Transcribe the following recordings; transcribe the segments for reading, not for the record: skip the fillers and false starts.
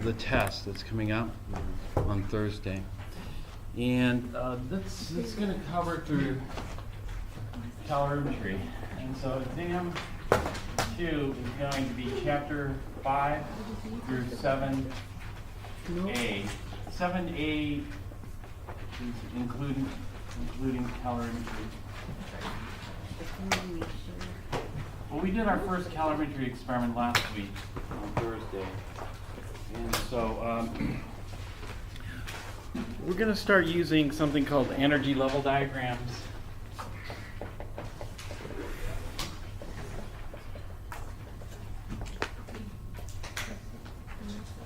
the test that's coming up on Thursday. And that's going to cover through calorimetry. And so exam 2 is going to be chapter 5 through 7A. 7A is including calorimetry. Well, we did our first calorimetry experiment last week on Thursday. And so we're going to start using something called energy level diagrams.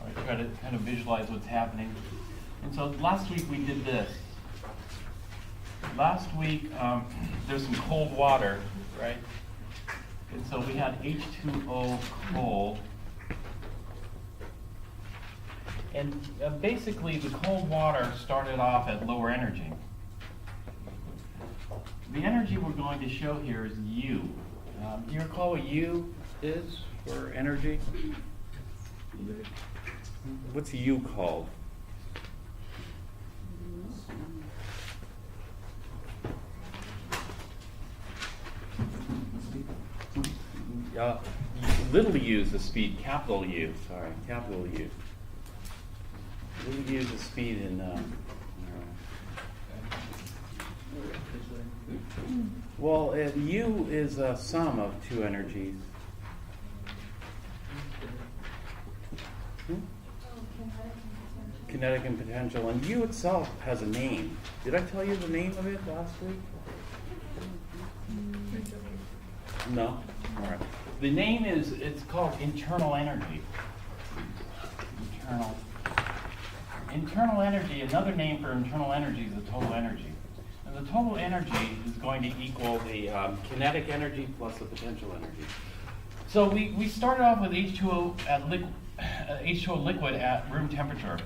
I try to kind of visualize what's happening. And so last week we did this. Last week there's some cold water, right? And so we had H2O cold. And basically the cold water started off at lower energy. The energy we're going to show here is U. Do you recall what U is for energy? What's U called? Little u is the speed, capital U, sorry, capital U. Little u is the speed in, well, U is a sum of two energies. Kinetic and potential, and U itself has a name. Did I tell you the name of it last week? No? All right. The name is, it's called internal energy. Internal energy, another name for internal energy is the total energy. And the total energy is going to equal the kinetic energy plus the potential energy. So we started off with H2O H2O liquid at room temperature.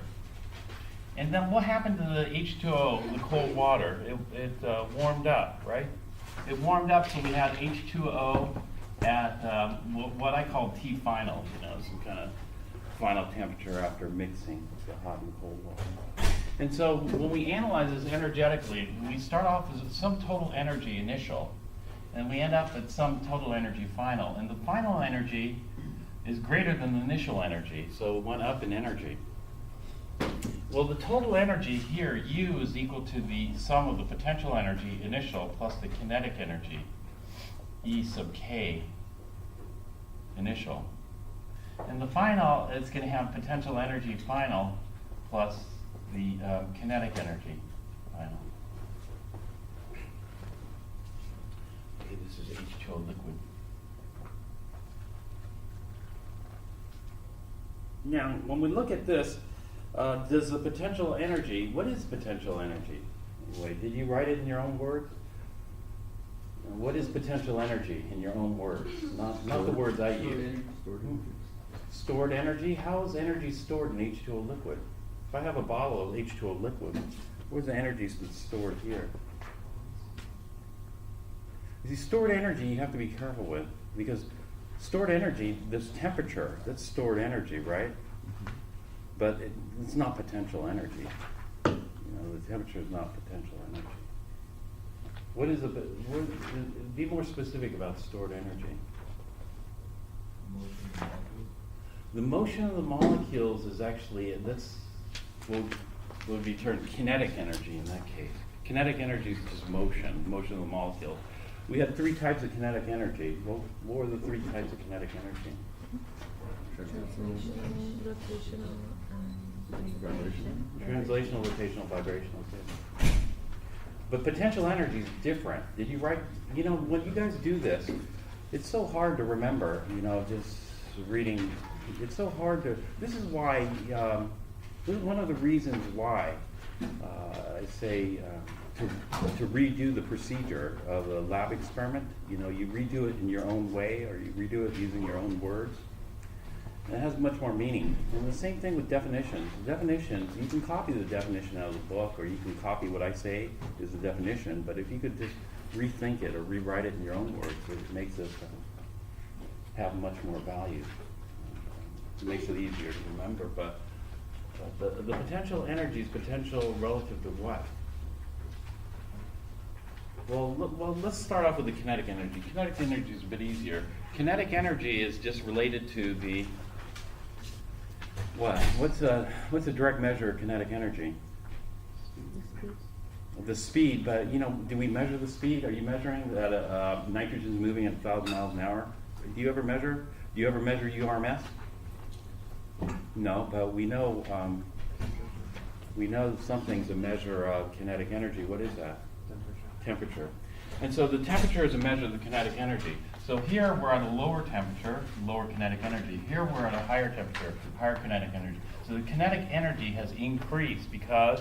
And then what happened to the H2O, the cold water? It warmed up, right? It warmed up, so we had H2O at what I call T final, some kind of final temperature after mixing the hot and cold water. And so when we analyze this energetically, we start off with some total energy initial, and we end up at some total energy final. And the final energy is greater than the initial energy, so it went up in energy. Well, the total energy here, U, is equal to the sum of the potential energy initial plus the kinetic energy, E sub K initial. And the final is going to have potential energy final plus the kinetic energy final. Okay, this is H2O liquid. Now, when we look at this, does the potential energy, what is potential energy? Anyway, did you write it in your own words? What is potential energy in your own words? Not the words I use. Stored energy? How is energy stored in H2O liquid? If I have a bottle of H2O liquid, where's the energy stored here? You see, stored energy you have to be careful with, because stored energy, this temperature, that's stored energy, right? But it's not potential energy. The temperature is not potential energy. What is be more specific about stored energy. The motion of the molecules is actually, would be termed kinetic energy in that case. Kinetic energy is just motion of the molecule. We had three types of kinetic energy. What were the three types of kinetic energy? Translational, rotational, vibrational. Okay. But potential energy is different. Did you write, when you guys do this, it's so hard to remember, just reading. It's so hard to, this is why, this is one of the reasons why I say to redo the procedure of a lab experiment. You redo it in your own way, or you redo it using your own words. And it has much more meaning. And the same thing with definitions. Definitions, you can copy the definition out of the book, or you can copy what I say is the definition, but if you could just rethink it or rewrite it in your own words, it makes it have much more value. It makes it easier to remember. But The potential energy is potential relative to what? Well, let's start off with the kinetic energy. Kinetic energy is a bit easier. Kinetic energy is just related to the what? What's a direct measure of kinetic energy? The speed, but do we measure the speed? Are you measuring that nitrogen is moving at 1,000 miles an hour? Do you ever measure? Do you ever measure URMS? No, but we know something's a measure of kinetic energy. What is that? Temperature. And so the temperature is a measure of the kinetic energy. So here we're at a lower temperature, lower kinetic energy. Here we're at a higher temperature, higher kinetic energy. So the kinetic energy has increased because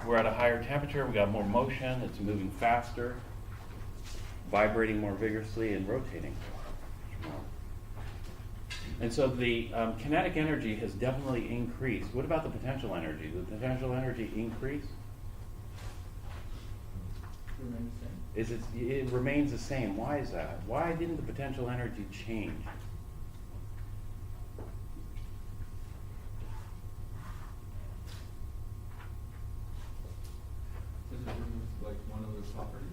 we're at a higher temperature, we got more motion, it's moving faster, vibrating more vigorously, and rotating. And so the kinetic energy has definitely increased. What about the potential energy? Did the potential energy increase? It remains the same. Why is that? Why didn't the potential energy change? Is it like one of the properties?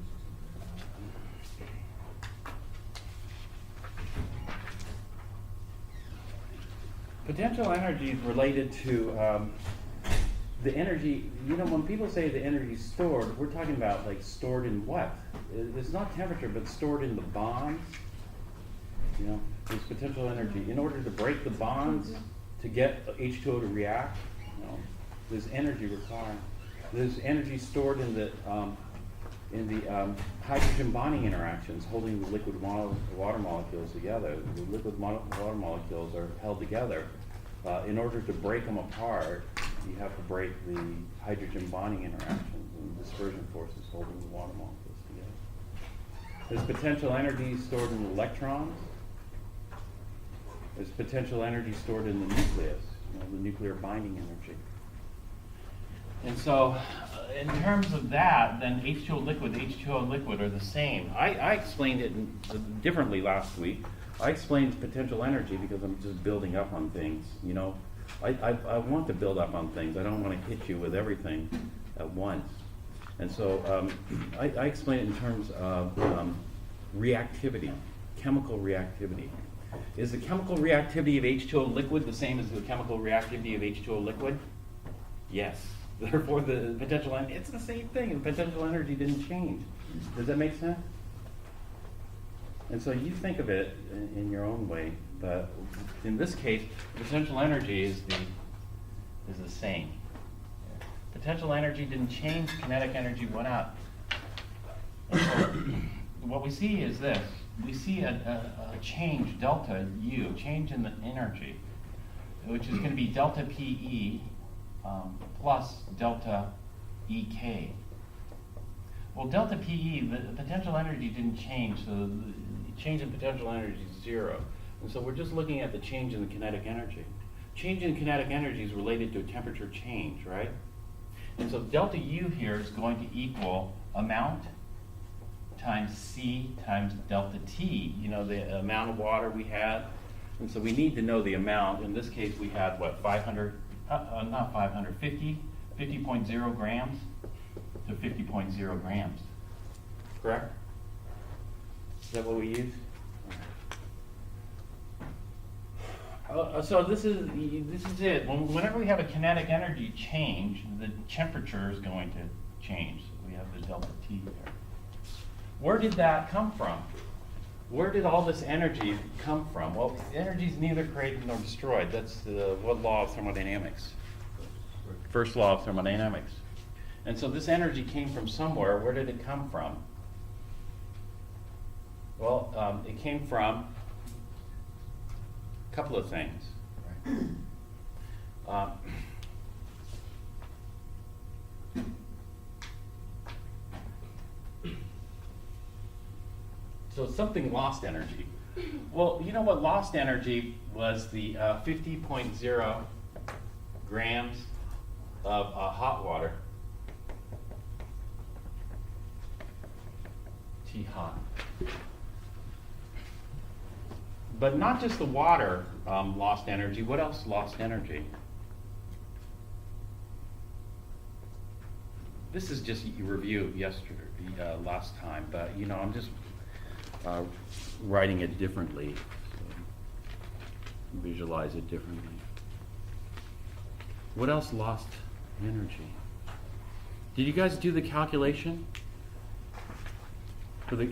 Potential energy is related to the energy. When people say the energy is stored, we're talking about like stored in what? It's not temperature, but stored in the bonds. There's potential energy. In order to break the bonds, to get H2O to react, there's energy required. There's energy stored in the hydrogen bonding interactions holding the liquid water molecules together. The liquid water molecules are held together. In order to break them apart, you have to break the hydrogen bonding interactions and dispersion forces holding the water molecules together. There's potential energy stored in electrons. There's potential energy stored in the nucleus, the nuclear binding energy. And so, in terms of that, then H2O liquid are the same. I explained it differently last week. I explained potential energy because I'm just building up on things. I want to build up on things. I don't want to hit you with everything at once. And so I explain it in terms of reactivity, chemical reactivity. Is the chemical reactivity of H2O liquid the same as the chemical reactivity of H2O liquid? Yes. Therefore, the potential energy, it's the same thing, and potential energy didn't change. Does that make sense? And so you think of it in your own way, but in this case, potential energy is the same. Potential energy didn't change, kinetic energy went up. And so what we see is this. We see a change, delta U, change in the energy, which is going to be delta PE plus delta EK. Well, delta PE, the potential energy didn't change, so the change in potential energy is 0. And so we're just looking at the change in the kinetic energy. Change in kinetic energy is related to a temperature change, right? And so delta U here is going to equal amount times C times delta T, the amount of water we had. And so we need to know the amount. In this case, we had, 50.0 grams to 50.0 grams. Correct? Is that what we use? So this is it. Whenever we have a kinetic energy change, the temperature is going to change. So we have the delta T there. Where did that come from? Where did all this energy come from? Well, energy is neither created nor destroyed. That's what law of thermodynamics? First law of thermodynamics. And so this energy came from somewhere. Where did it come from? Well, it came from a couple of things. So something lost energy. Well, you know what lost energy was? The 50.0 grams of hot water. T hot. But not just the water lost energy. What else lost energy? this is just a review yesterday, last time, but you know, I'm just writing it differently, so visualize it differently. What else lost energy? Did you guys do the calculation?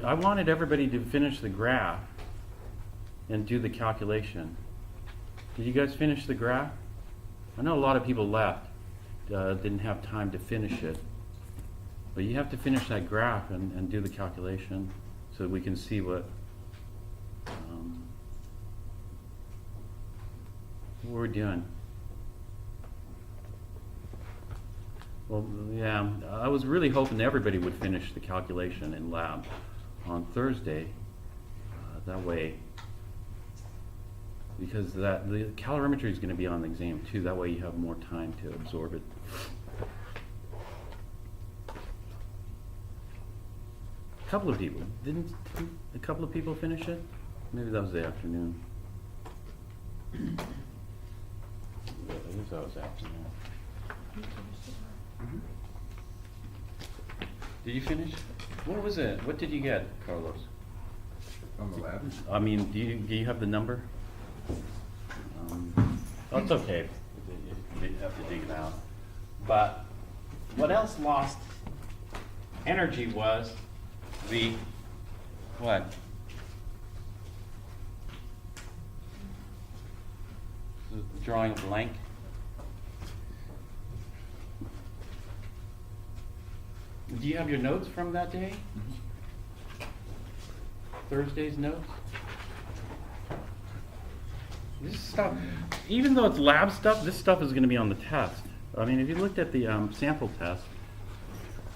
I wanted everybody to finish the graph and do the calculation. Did you guys finish the graph? I know a lot of people left, didn't have time to finish it. But you have to finish that graph and do the calculation so we can see what we're doing. Well, yeah, I was really hoping everybody would finish the calculation in lab on Thursday. That way, because the calorimetry is going to be on the exam too. That way you have more time to absorb it. A couple of people. Didn't a couple of people finish it? Maybe that was the afternoon. Yeah, I guess that was afternoon. Mm-hmm. Did you finish? What was it? What did you get, Carlos? From the lab? I mean, do you have the number? Oh, it's okay. You have to dig it out. But what else lost energy was the what? Drawing a blank. Do you have your notes from that day? Mm-hmm. Thursday's notes? This stuff, even though it's lab stuff, this stuff is going to be on the test. I mean, if you looked at the sample test,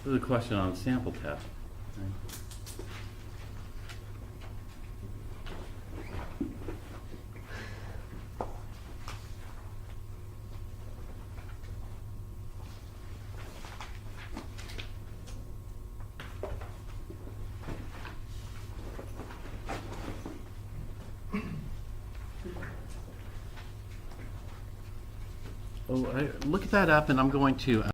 there's a question on the sample test. Right? Oh, look that up, and I'm going to